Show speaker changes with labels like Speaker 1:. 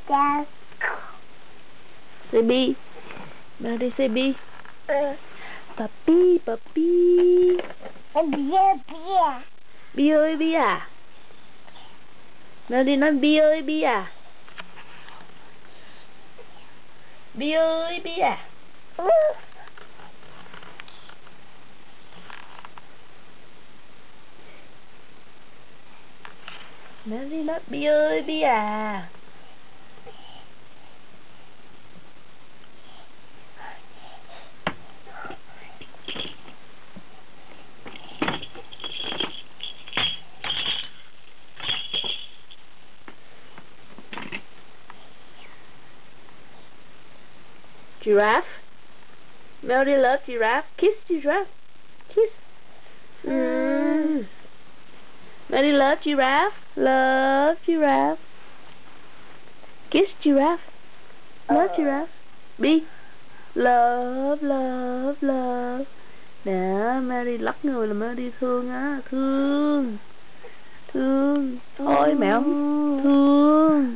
Speaker 1: Dạ.
Speaker 2: Say B. Melody say B. Papi, papi.
Speaker 1: Bia, bia.
Speaker 2: Bi ơi Bi à. Melody nói Bi ơi Bi à. Bi ơi Bi à. Melody nói Bi ơi Bi à. Giraffe. Melody love giraffe. Kiss giraffe. Kiss. Melody love giraffe. Love giraffe. Kiss giraffe. Love giraffe. B. Love, love, love. Nè, Melody lắc người là Melody thương á. Thương. Thương. Thôi mẹ không thương.